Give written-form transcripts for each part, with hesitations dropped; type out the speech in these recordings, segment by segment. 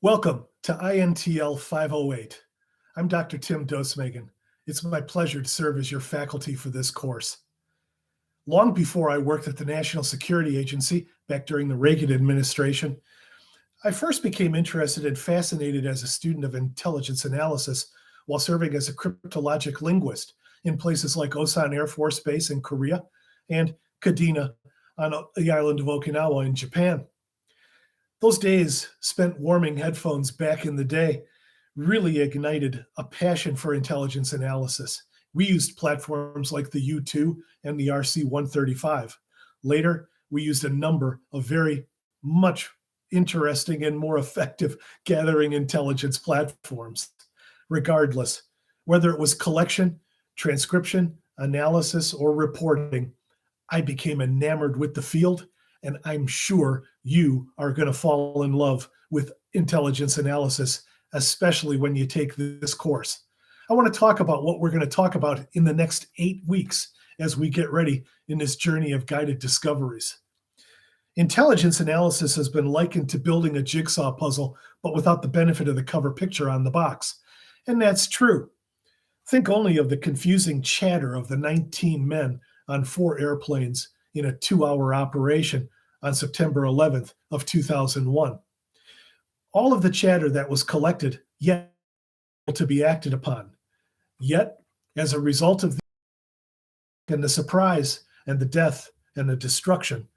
Welcome to INTL 508. I'm Dr. Tim Dosemagen. It's my pleasure to serve as your faculty for this course. Long before I worked at the National Security Agency, back during the Reagan administration, I first became interested and fascinated as a student of intelligence analysis while serving as a cryptologic linguist in places like Osan Air Force Base in Korea and Kadena on the island of Okinawa in Japan. Those days spent warming headphones back in the day really ignited a passion for intelligence analysis. We used platforms like the U2 and the RC-135. Later, we used a number of very much interesting and more effective gathering intelligence platforms. Regardless, whether it was collection, transcription, analysis, or reporting, I became enamored with the field, and I'm sure you are going to fall in love with intelligence analysis, especially when you take this course. I want to talk about what we're going to talk about in the next 8 weeks as we get ready in this journey of guided discoveries. Intelligence analysis has been likened to building a jigsaw puzzle, but without the benefit of the cover picture on the box. And that's true. Think only of the confusing chatter of the 19 men on 4 airplanes in a 2-hour operation on September 11th of 2001. All of the chatter that was collected, yet to be acted upon. Yet, as a result of the surprise and the death and the destruction,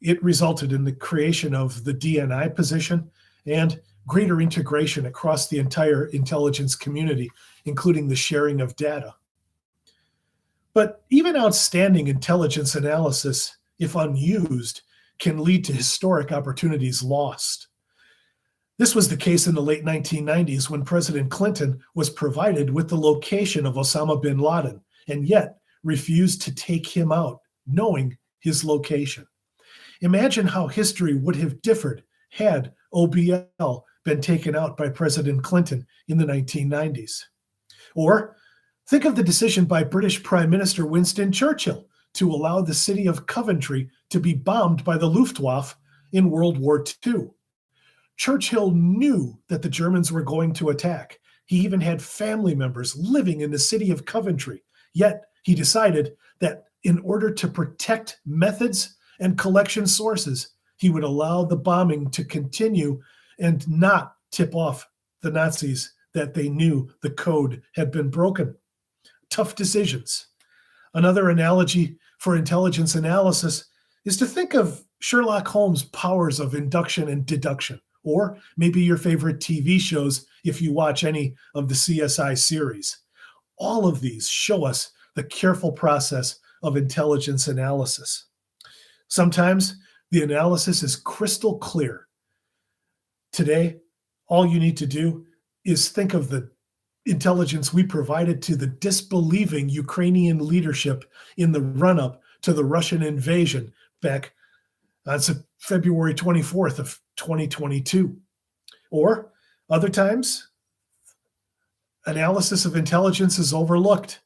it resulted in the creation of the DNI position and greater integration across the entire intelligence community, including the sharing of data. But even outstanding intelligence analysis, if unused, can lead to historic opportunities lost. This was the case in the late 1990s when President Clinton was provided with the location of Osama bin Laden and yet refused to take him out, knowing his location. Imagine how history would have differed had OBL been taken out by President Clinton in the 1990s. Or think of the decision by British Prime Minister Winston Churchill to allow the city of Coventry to be bombed by the Luftwaffe in World War II. Churchill knew that the Germans were going to attack. He even had family members living in the city of Coventry. Yet he decided that in order to protect methods and collection sources, he would allow the bombing to continue and not tip off the Nazis that they knew the code had been broken. Tough decisions. Another analogy for intelligence analysis is to think of Sherlock Holmes' powers of induction and deduction, or maybe your favorite TV shows if you watch any of the CSI series. All of these show us the careful process of intelligence analysis. Sometimes the analysis is crystal clear. Today, all you need to do is think of the intelligence we provided to the disbelieving Ukrainian leadership in the run-up to the Russian invasion back on February 24th of 2022. Or other times, analysis of intelligence is overlooked.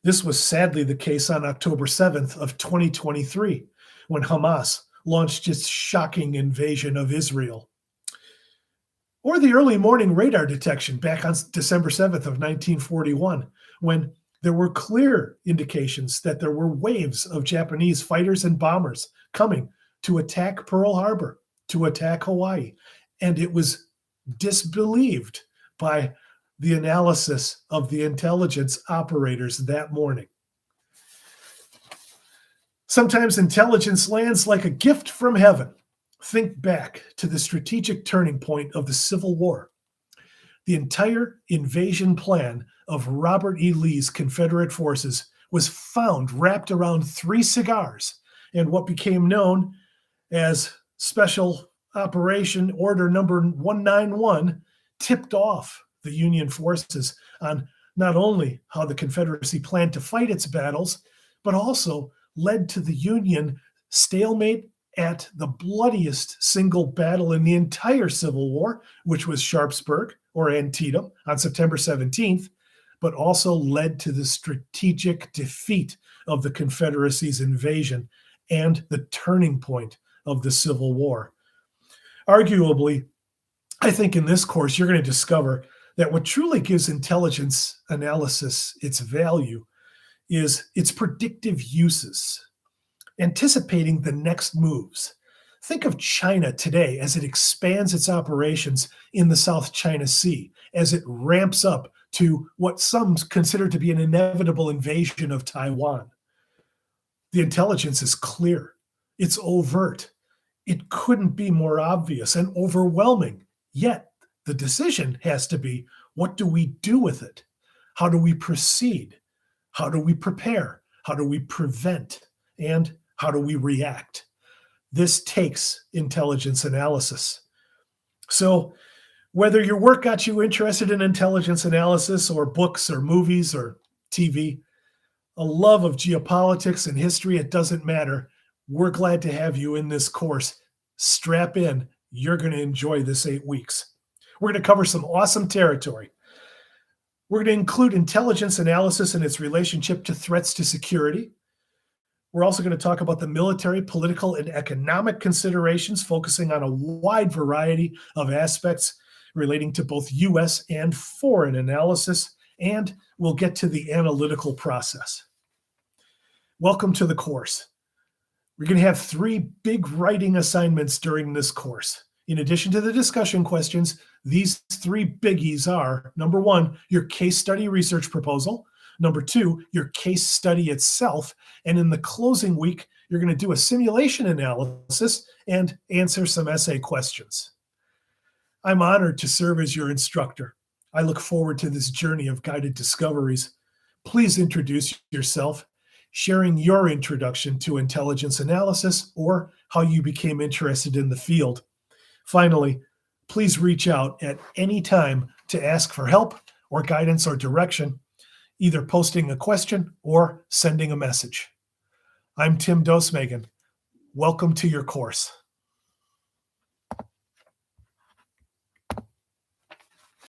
This was sadly the case on October 7th of 2023, when Hamas launched its shocking invasion of Israel. Or the early morning radar detection back on December 7th of 1941, when there were clear indications that there were waves of Japanese fighters and bombers coming to attack Pearl Harbor, to attack Hawaii. And it was disbelieved by the analysis of the intelligence operators that morning. Sometimes intelligence lands like a gift from heaven. Think back to the strategic turning point of the Civil War. The entire invasion plan of Robert E. Lee's Confederate forces was found wrapped around 3 cigars, and what became known as Special Operation Order Number 191 tipped off the Union forces on not only how the Confederacy planned to fight its battles, but also led to the Union stalemate at the bloodiest single battle in the entire Civil War, which was Sharpsburg or Antietam on September 17th, but also led to the strategic defeat of the Confederacy's invasion and the turning point of the Civil War. Arguably, I think in this course, you're going to discover that what truly gives intelligence analysis its value is its predictive uses, anticipating the next moves. Think of China today as it expands its operations in the South China Sea, as it ramps up to what some consider to be an inevitable invasion of Taiwan. The intelligence is clear, it's overt, it couldn't be more obvious and overwhelming. Yet the decision has to be, what do we do with it? How do we proceed? How do we prepare? How do we prevent? And how do we react? This takes intelligence analysis. So, whether your work got you interested in intelligence analysis, or books, or movies, or TV, a love of geopolitics and history, it doesn't matter. We're glad to have you in this course. Strap in. You're going to enjoy this 8 weeks. We're going to cover some awesome territory. We're going to include intelligence analysis and its relationship to threats to security. We're also going to talk about the military, political, and economic considerations, focusing on a wide variety of aspects relating to both U.S. and foreign analysis, and we'll get to the analytical process. Welcome to the course. We're going to have 3 big writing assignments during this course. In addition to the discussion questions, these 3 biggies are: number 1, your case study research proposal; number 2, your case study itself; and in the closing week, you're going to do a simulation analysis and answer some essay questions. I'm honored to serve as your instructor. I look forward to this journey of guided discoveries. Please introduce yourself, sharing your introduction to intelligence analysis or how you became interested in the field. Finally, please reach out at any time to ask for help or guidance or direction, either posting a question or sending a message. I'm Tim Dosemagen. Welcome to your course.